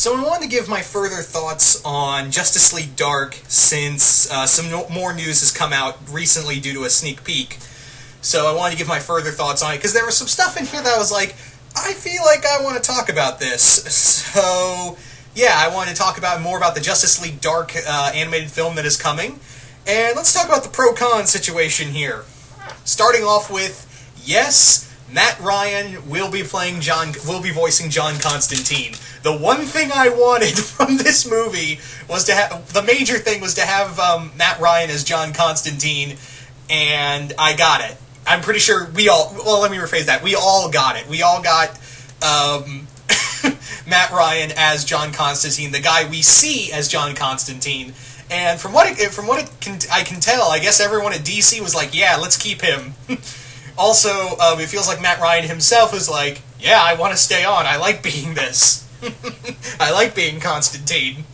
So I wanted to give my further thoughts on Justice League Dark since some more news has come out recently due to a sneak peek. So I wanted to give my further thoughts on it, because there was some stuff in here that I was like, I feel like I want to talk about this. So, yeah, I want to talk more about the Justice League Dark animated film that is coming. And let's talk about the pro-con situation here. Starting off with, yes, Matt Ryan will be voicing John Constantine. The one thing I wanted from this movie was to have, the major thing was to have Matt Ryan as John Constantine, and I got it. I'm pretty sure let me rephrase that. We all got it. We all got Matt Ryan as John Constantine, the guy we see as John Constantine. And from what I can tell, I guess everyone at DC was like, yeah, let's keep him. Also, it feels like Matt Ryan himself was like, yeah, I want to stay on. I like being this. I like being Constantine.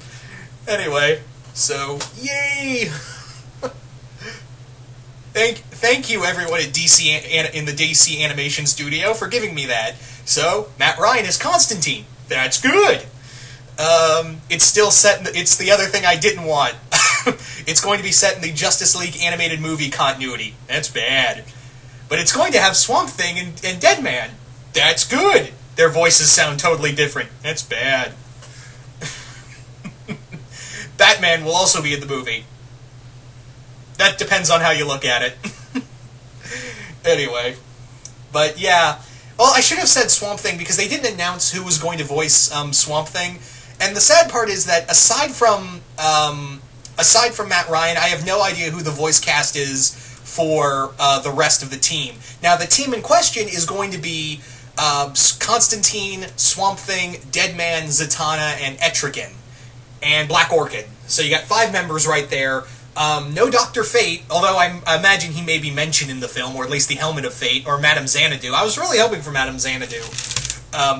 Anyway, so, yay! Thank you, everyone at DC in the DC Animation Studio for giving me that. So, Matt Ryan is Constantine. That's good. It's still set. It's the other thing I didn't want. It's going to be set in the Justice League animated movie continuity. That's bad. But it's going to have Swamp Thing and Deadman. That's good. Their voices sound totally different. That's bad. Batman will also be in the movie. That depends on how you look at it. Anyway. But yeah. Well, I should have said Swamp Thing because they didn't announce who was going to voice Swamp Thing. And the sad part is that aside from Matt Ryan, I have no idea who the voice cast is for the rest of the team. Now, the team in question is going to be Constantine, Swamp Thing, Deadman, Zatanna, and Etrigan, and Black Orchid. So you got 5 members right there. No Dr. Fate, although I imagine he may be mentioned in the film, or at least the Helmet of Fate, or Madame Xanadu. I was really hoping for Madame Xanadu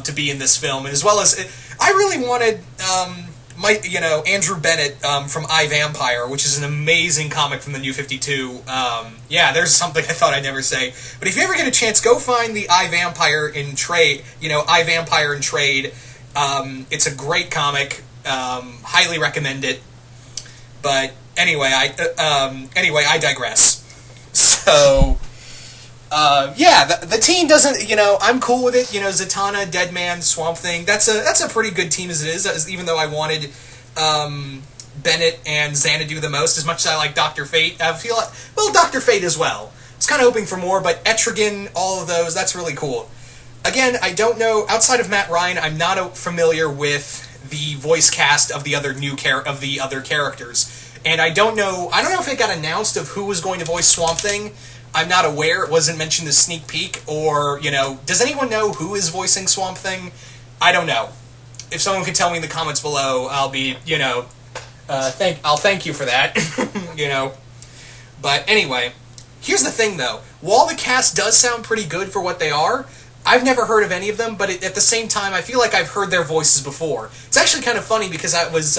to be in this film, and as well as I really wanted Andrew Bennett from I, Vampire, which is an amazing comic from the New 52. Yeah, there's something I thought I'd never say. But if you ever get a chance, go find the I, Vampire in trade. I, Vampire in trade. It's a great comic. Highly recommend it. But anyway, I digress. So, yeah, the team doesn't, I'm cool with it. Zatanna, Deadman, Swamp Thing. That's a pretty good team as it is. Even though I wanted Bennett and Xanadu the most, as much as I like Dr. Fate, I feel like, well, Dr. Fate as well. I was kind of hoping for more, but Etrigan, all of those, that's really cool. Again, I don't know, outside of Matt Ryan, I'm not familiar with the voice cast of the other other characters. And I don't know if it got announced of who was going to voice Swamp Thing. I'm not aware. It wasn't mentioned in the sneak peek, or, does anyone know who is voicing Swamp Thing? I don't know. If someone could tell me in the comments below, I'll be, I'll thank you for that, But anyway, here's the thing, though. While the cast does sound pretty good for what they are, I've never heard of any of them, but at the same time, I feel like I've heard their voices before. It's actually kind of funny, because I was,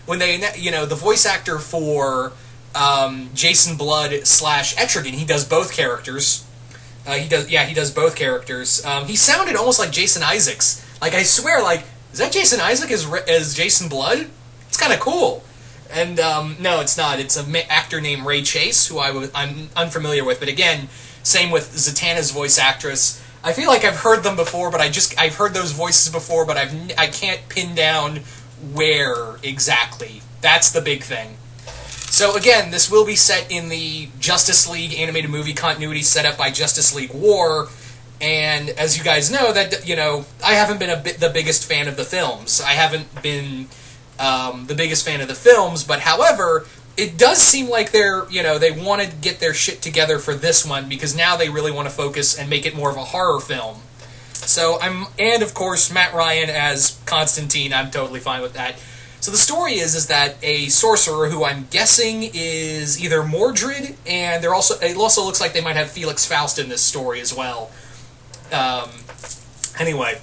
when they, the voice actor for Jason Blood / Etrigan, he does both characters. He does both characters. He sounded almost like Jason Isaacs. Like, I swear, is that Jason Isaac as Jason Blood? It's kind of cool. And, no, it's not. It's an actor named Ray Chase, who I'm unfamiliar with. But again, same with Zatanna's voice actress. I feel like I've heard them before, but I've heard those voices before, but I can't pin down where exactly. That's the big thing. So again, this will be set in the Justice League animated movie continuity set up by Justice League War, and as you guys know, that I haven't been the biggest fan of the films. I haven't been the biggest fan of the films, but however, it does seem like they want to get their shit together for this one, because now they really want to focus and make it more of a horror film. So and of course, Matt Ryan as Constantine, I'm totally fine with that. So the story is that a sorcerer, who I'm guessing is either Mordred, and it also looks like they might have Felix Faust in this story as well. Anyway,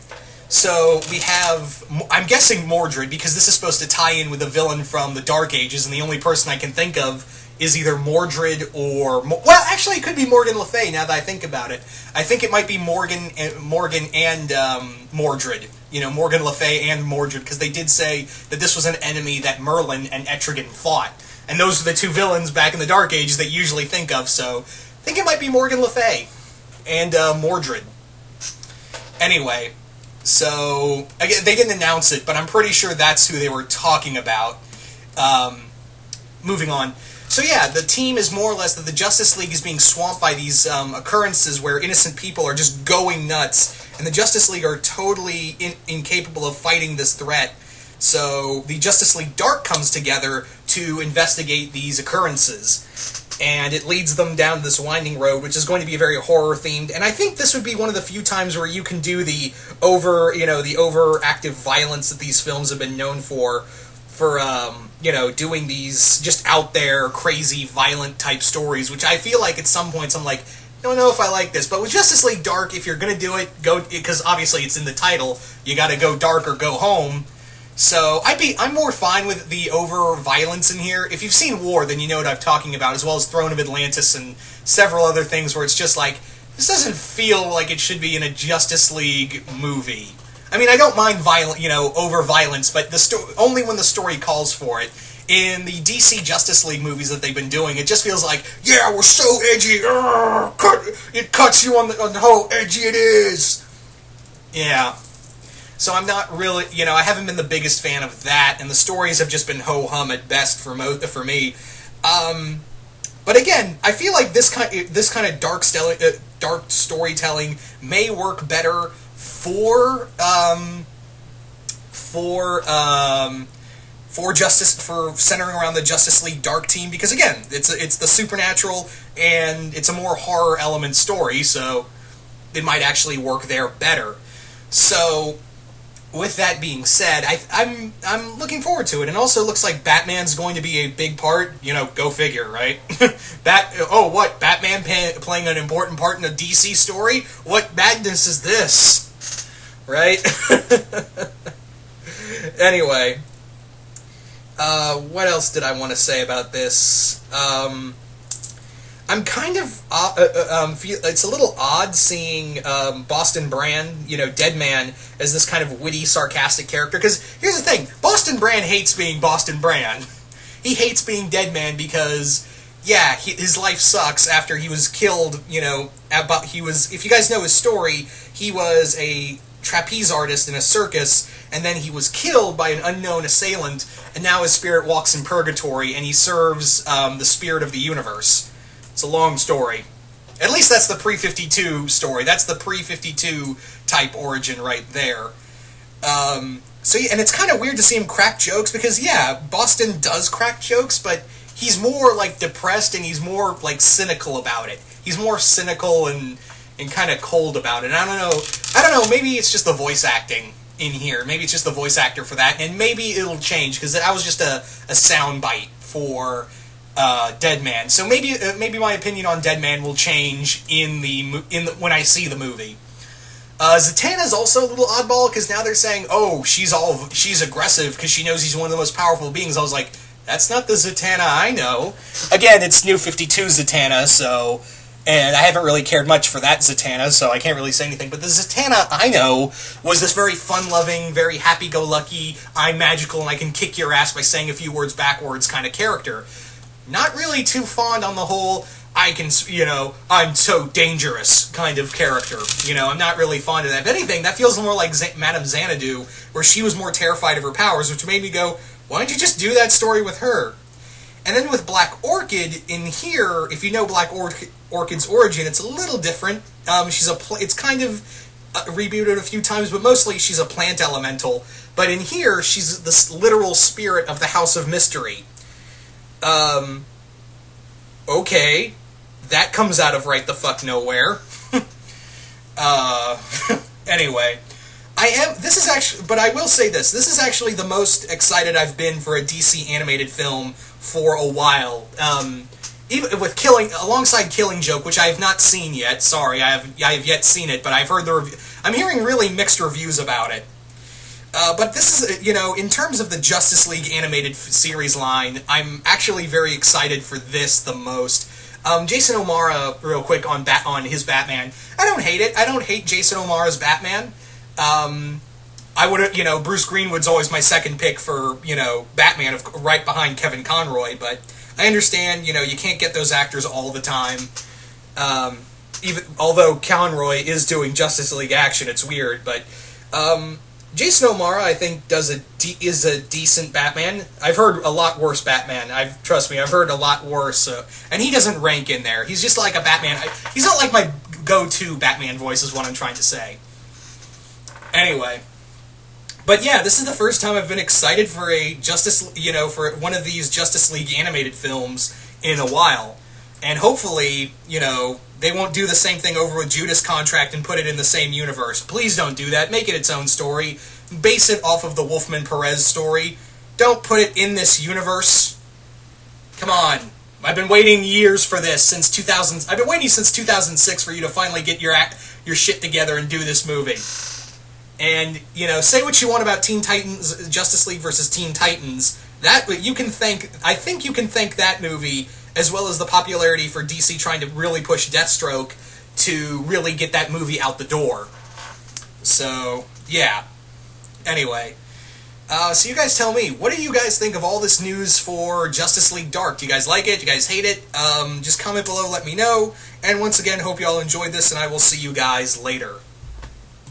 so we have, I'm guessing Mordred, because this is supposed to tie in with a villain from the Dark Ages, and the only person I can think of is either Mordred or... Well, actually, it could be Morgan Le Fay, now that I think about it. I think it might be Morgan and Mordred. Morgan Le Fay and Mordred, because they did say that this was an enemy that Merlin and Etrigan fought. And those are the two villains back in the Dark Ages they usually think of, so I think it might be Morgan Le Fay and Mordred. Anyway, so, again, they didn't announce it, but I'm pretty sure that's who they were talking about. Moving on. So yeah, the team is more or less that the Justice League is being swamped by these occurrences where innocent people are just going nuts, and the Justice League are totally incapable of fighting this threat. So the Justice League Dark comes together to investigate these occurrences, and it leads them down this winding road, which is going to be very horror-themed, and I think this would be one of the few times where you can do the overactive violence that these films have been known for doing these just out there, crazy, violent type stories, which I feel like at some points I'm like, I don't know if I like this. But with Justice League Dark, if you're going to do it, go, because obviously it's in the title, you got to go dark or go home. So I'm more fine with the over-violence in here. If you've seen War, then you know what I'm talking about, as well as Throne of Atlantis and several other things where it's just like, this doesn't feel like it should be in a Justice League movie. I mean, I don't mind over-violence, but only when the story calls for it. In the DC Justice League movies that they've been doing, it just feels like, yeah, we're so edgy, it cuts you on how edgy it is. Yeah. So I'm not really, I haven't been the biggest fan of that, and the stories have just been ho-hum at best for me. But again, I feel like this kind of dark storytelling may work better for centering around the Justice League Dark team, because again, it's the supernatural and it's a more horror element story, so it might actually work there better. So, with that being said, I'm looking forward to it, and also looks like Batman's going to be a big part. Go figure, right? Batman playing an important part in a DC story? What madness is this? Right? Anyway, what else did I want to say about this? I'm kind of it's a little odd seeing Boston Brand, Deadman, as this kind of witty, sarcastic character. Because here's the thing: Boston Brand hates being Boston Brand. He hates being Deadman because, yeah, his life sucks after he was killed. If you guys know his story, he was a trapeze artist in a circus, and then he was killed by an unknown assailant, and now his spirit walks in purgatory, and he serves the spirit of the universe. It's a long story. At least that's the pre-52 story. That's the pre-52 type origin right there. And it's kind of weird to see him crack jokes, because, yeah, Boston does crack jokes, but he's more, depressed, and he's more, cynical about it. He's more cynical and kind of cold about it. And I don't know, maybe it's just the voice acting in here. Maybe it's just the voice actor for that, and maybe it'll change, because that was just a sound bite for Deadman. So maybe my opinion on Deadman will change when I see the movie. Zatanna's also a little oddball, because now they're saying, she's aggressive because she knows he's one of the most powerful beings. I was like, that's not the Zatanna I know. Again, it's New 52 Zatanna, so, and I haven't really cared much for that Zatanna, so I can't really say anything. But the Zatanna I know was this very fun-loving, very happy-go-lucky, I'm magical and I can kick your ass by saying a few words backwards kind of character. Not really too fond on the whole, I'm so dangerous kind of character. I'm not really fond of that. If anything, that feels more like Madame Xanadu, where she was more terrified of her powers, which made me go, why don't you just do that story with her? And then with Black Orchid, in here, if you know Black Orchid's origin, it's a little different. It's kind of rebooted a few times, but mostly she's a plant elemental. But in here, she's the literal spirit of the House of Mystery. Okay, that comes out of right the fuck nowhere. Anyway, but I will say this is actually the most excited I've been for a DC animated film for a while. Even with alongside Killing Joke, which I have not seen yet. Sorry, I have yet seen it, but I've heard I'm hearing really mixed reviews about it. But this is, in terms of the Justice League animated series line, I'm actually very excited for this the most. Jason O'Mara, real quick, on his Batman. I don't hate it. I don't hate Jason O'Mara's Batman. I would, Bruce Greenwood's always my second pick for, Batman, right behind Kevin Conroy, but I understand, you can't get those actors all the time. Even although Conroy is doing Justice League action, it's weird, but Jason O'Mara, I think, is a decent Batman. I've heard a lot worse Batman. Trust me, I've heard a lot worse, and he doesn't rank in there. He's just like a Batman. He's not like my go-to Batman voice, is what I'm trying to say. Anyway. But yeah, this is the first time I've been excited for for one of these Justice League animated films in a while. And hopefully, they won't do the same thing over with Judas Contract and put it in the same universe. Please don't do that. Make it its own story. Base it off of the Wolfman Perez story. Don't put it in this universe. Come on. I've been waiting years for this since 2000. I've been waiting since 2006 for you to finally get your shit together and do this movie. And, say what you want about Teen Titans, Justice League versus Teen Titans. I think you can thank that movie, as well as the popularity for DC trying to really push Deathstroke to really get that movie out the door. So, yeah. Anyway. So you guys tell me, what do you guys think of all this news for Justice League Dark? Do you guys like it? Do you guys hate it? Just comment below, let me know. And once again, hope you all enjoyed this, and I will see you guys later.